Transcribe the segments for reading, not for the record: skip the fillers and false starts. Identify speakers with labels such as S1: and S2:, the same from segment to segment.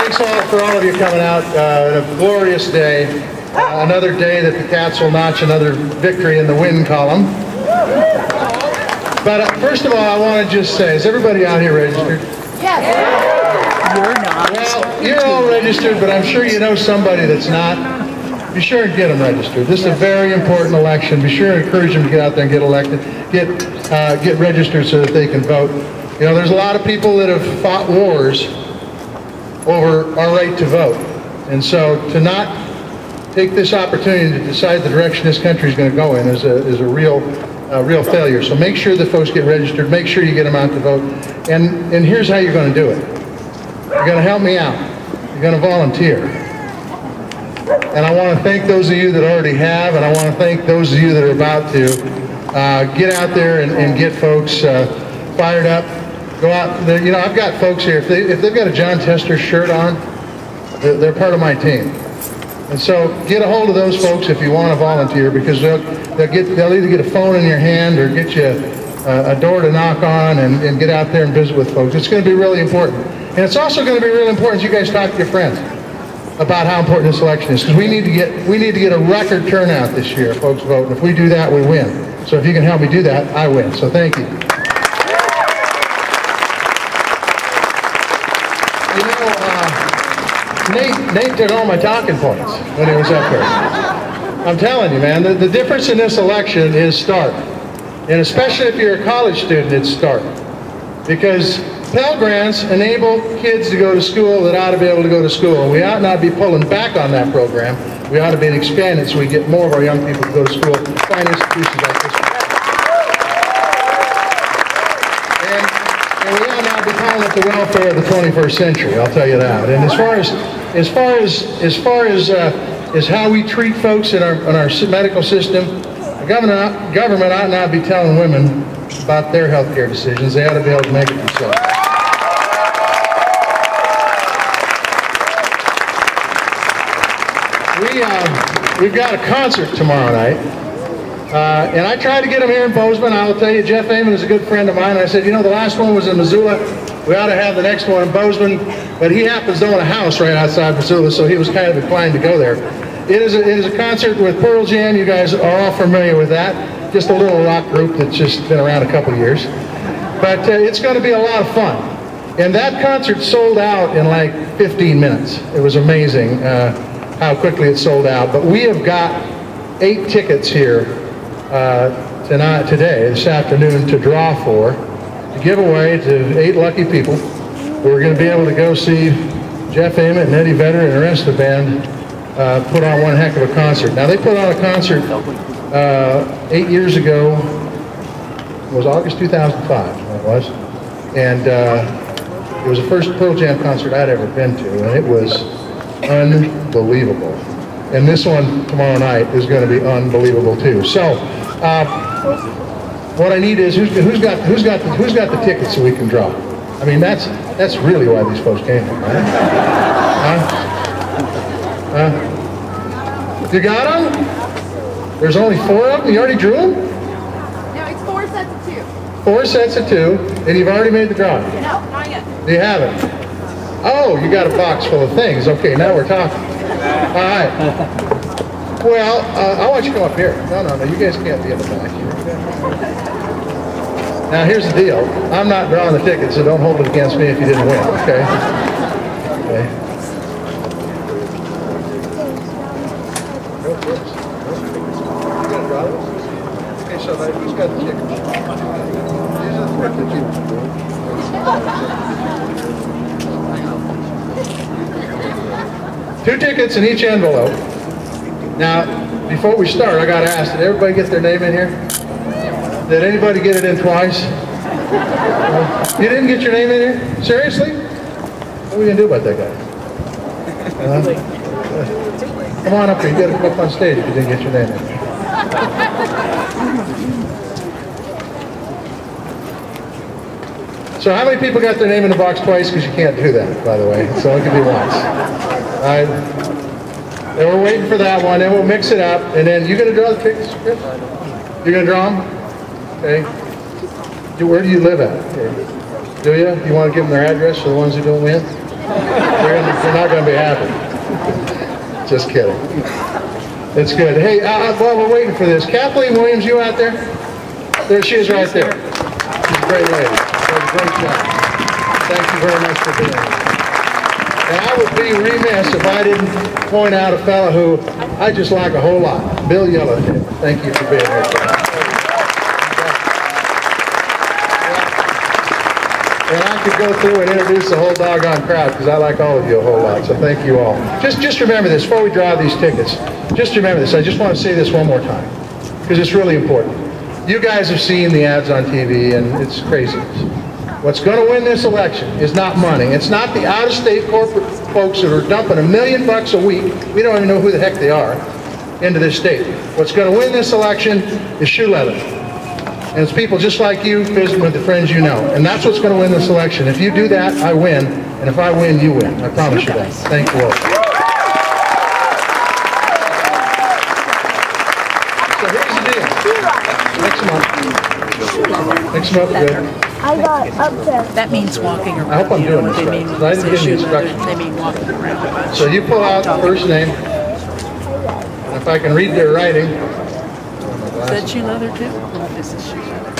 S1: Thanks for all of you coming out. A glorious day. Another day that the Cats will notch another victory in the win column. But first of all, I want to just say, is everybody out here registered?
S2: Yes. You're not.
S1: Well, you're all registered, but I'm sure you know somebody that's not. Be sure and get them registered. This is a very important election. Be sure and encourage them to get out there and get elected, get registered so that they can vote. You know, there's a lot of people that have fought wars over our right to vote. And so to not take this opportunity to decide the direction this country is going to go in is a real failure. So make sure that folks get registered. Make sure you get them out to vote. And here's how you're going to do it. You're going to help me out. You're going to volunteer. And I want to thank those of you that already have, and I want to thank those of you that are about to get out there and get folks fired up. Go out there. You know, I've got folks here, if they've got a John Tester shirt on, they're part of my team. And so get a hold of those folks if you want to volunteer, because they'll either get a phone in your hand or get you a door to knock on and get out there and visit with folks. It's going to be really important. And it's also going to be really important you guys talk to your friends about how important this election is, because we need to get a record turnout this year, folks vote. And if we do that, we win. So if you can help me do that, I win. So thank you. Nate took all my talking points when he was up there. I'm telling you, man, the difference in this election is stark. And especially if you're a college student, it's stark. Because Pell Grants enable kids to go to school that ought to be able to go to school. And we ought not be pulling back on that program. We ought to be expanding it so we get more of our young people to go to school, find institutions like this. And we ought not be calling it the welfare of the 21st century, I'll tell you that. And as far as how we treat folks in our medical system, the government ought not be telling women about their health care decisions. They ought to be able to make it themselves. We've got a concert tomorrow night. And I tried to get them here in Bozeman. I will tell you, Jeff Amon is a good friend of mine. I said, you know, the last one was in Missoula. We ought to have the next one in Bozeman. But he happens to own a house right outside Missoula, so he was kind of inclined to go there. It is a concert with Pearl Jam. You guys are all familiar with that. Just a little rock group that's just been around a couple years. But it's going to be a lot of fun. And that concert sold out in like 15 minutes. It was amazing how quickly it sold out. But we have got 8 tickets here this afternoon to draw for, to give away to 8 lucky people who are going to be able to go see Jeff Ament and Eddie Vedder and the rest of the band put on one heck of a concert. Now, they put on a concert 8 years ago. It was August 2005, it was. And it was the first Pearl Jam concert I'd ever been to, and it was unbelievable. And this one tomorrow night is going to be unbelievable too. So, what I need is who's got the tickets so we can draw. I mean, that's really why these folks came here, right? You got them? There's only 4 of them. You already drew them?
S2: No, it's 4 sets of 2.
S1: 4 sets of 2, and you've already made the draw.
S2: No, not yet.
S1: You haven't. Oh, you got a box full of things. Okay, now we're talking. All right. Well, I want you to come up here. No, you guys can't be in the back here. Now, here's the deal. I'm not drawing the tickets, so don't hold it against me if you didn't win, okay? Okay. Go first. You gonna draw those? Okay, so who's got the tickets? These are the 4 that you drew. 2 tickets in each envelope. Now, before we start, I got to ask, did everybody get their name in here? Did anybody get it in twice? You didn't get your name in here? Seriously? What are we going to do about that guy? Come on up here. You got to come up on stage if you didn't get your name in. So how many people got their name in the box twice? Because you can't do that, by the way. So it can be once. All right. And we're waiting for that one, and we'll mix it up. And then you're going to draw the tickets, Chris? You're going to draw them? Okay. Where do you live at? Okay. Do you? You want to give them their address for the ones who don't win? You're not going to be happy. Just kidding. It's good. Hey, while we're waiting for this, Kathleen Williams, you out there? There she is right there. She's a great lady. Does a great job. Thank you very much for being here. And I would be remiss if I didn't point out a fellow who I just like a whole lot, Bill Yellowtail. Thank you for being here today. And I could go through and introduce the whole doggone crowd because I like all of you a whole lot, so thank you all. Just remember this, before we draw these tickets, just remember this. I just want to say this one more time because it's really important. You guys have seen the ads on TV and it's crazy. What's going to win this election is not money. It's not the out-of-state corporate folks that are dumping $1 million a week, we don't even know who the heck they are, into this state. What's going to win this election is shoe leather. And it's people just like you visiting with the friends you know. And that's what's going to win this election. If you do that, I win. And if I win, you win. I promise you that. Thank you all. So here's the deal. Mix them up. Mix them up good.
S3: I got up there.
S2: That means walking around.
S1: I hope I'm doing this right, because I didn't give you instructions.
S2: They mean walking around.
S1: So you pull out the first name. And if I can read their writing.
S2: Is that shoe leather too? This is shoe leather.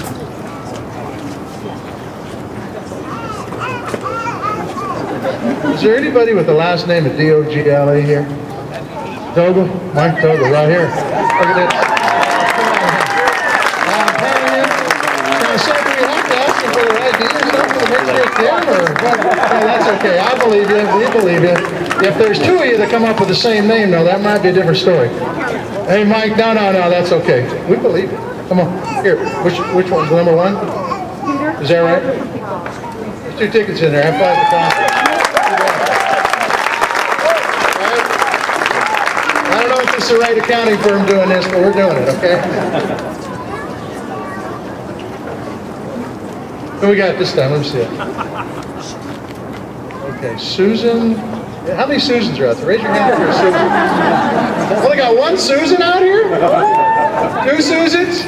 S1: Is there anybody with the last name of D-O-G-L-E here? Dogle? Mike Dogle, right here. Look at this. I'm telling you. So do we have to ask them for their ID or something to make sure it's them? Or what? No, that's okay. I believe you. We believe you. If there's two of you that come up with the same name, though, that might be a different story. Hey, Mike, no, that's okay. We believe it. Come on. Here, which one's number one? Is that right? There's 2 tickets in there. Have fun at the concert. I don't know if it's the right accounting firm doing this, but we're doing it, okay? Who we got this time? Let me see it. Okay, Susan. How many Susans are out there? Raise your hand if you're a Susan. Only got 1 Susan out here? 2 Susans?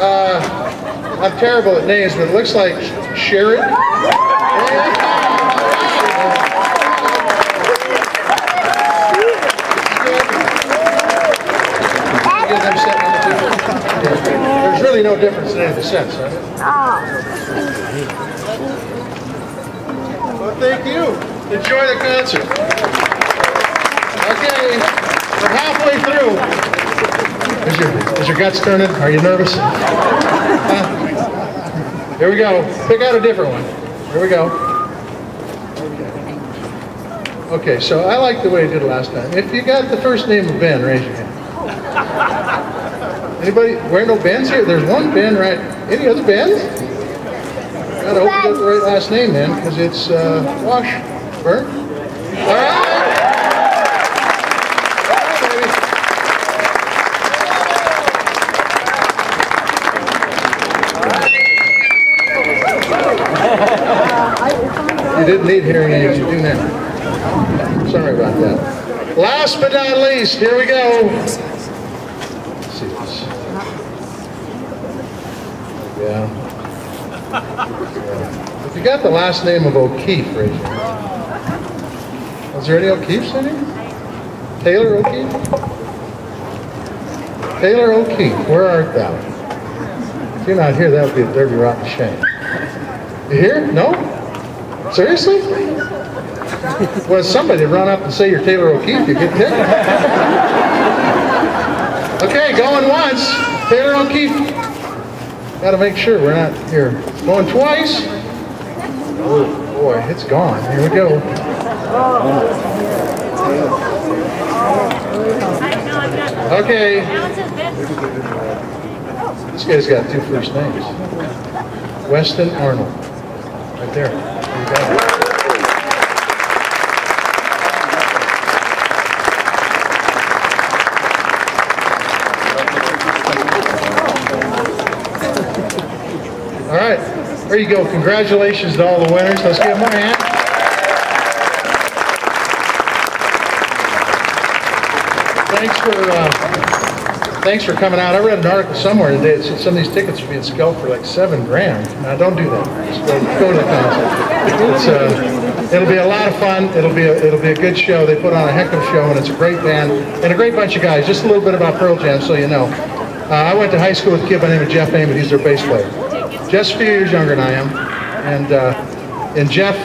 S1: I'm terrible at names, but it looks like Sharon. There's really no difference in any of the sets, right? Well, thank you. Enjoy the concert. Okay, we're halfway through. Is your guts turning? Are you nervous? Here we go. Pick out a different one. Here we go. Okay, so I like the way you did it last time. If you got the first name of Ben, raise your hand. Anybody? Where no Bens here? There's one Ben, right? Any other Bens? Gotta hope you got the right last name, man, because it's Washburn. All right. You didn't need hearing aids, you do now. Sorry about that. Last but not least, here we go. Let's see this. Yeah. If you got the last name of O'Keefe, raise your hand. Is there any O'Keefes in here? Taylor O'Keefe? Taylor O'Keefe, where art thou? If you're not here, that would be a dirty, rotten shame. You here? No? Seriously? Well, somebody run up and say you're Taylor O'Keefe, you get ticked. Okay, going once. Taylor O'Keefe. Got to make sure we're not here. Going twice. Oh boy, it's gone. Here we go. Okay. This guy's got 2 first names. Weston Arnold. Right there. There you go. All right, there you go. Congratulations to all the winners. Let's give them a hand. Thanks for coming out. I read an article somewhere today that said some of these tickets are being scalped for like $7 grand. Now don't do that. Just go to the concert. It'll be a lot of fun. It'll be a good show. They put on a heck of a show, and it's a great band and a great bunch of guys. Just a little bit about Pearl Jam, so you know. I went to high school with a kid by the name of Jeff Ament. He's their bass player. Just a few years younger than I am, and Jeff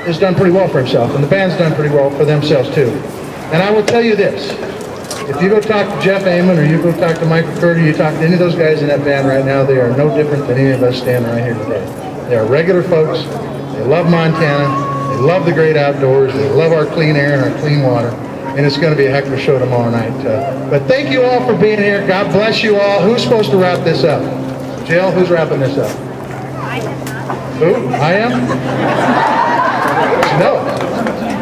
S1: has done pretty well for himself, and the band's done pretty well for themselves too. And I will tell you this: if you go talk to Jeff Ament, or you go talk to Michael Curdy, you talk to any of those guys in that band right now, they are no different than any of us standing right here today. They are regular folks. They love Montana. They love the great outdoors. They love our clean air and our clean water. And it's going to be a heck of a show tomorrow night. But thank you all for being here. God bless you all. Who's supposed to wrap this up? Jill, who's wrapping this up? Who? I am? No.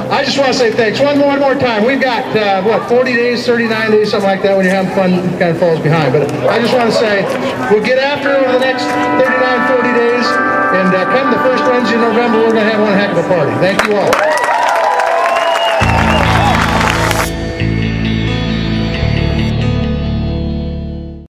S1: I just want to say thanks. One more time. We've got, what, 40 days, 39 days, something like that. When you're having fun, it kind of falls behind. But I just want to say, we'll get after it over the next 39, 40 days. And come the first Wednesday in November, we're going to have one heck of a party. Thank you all.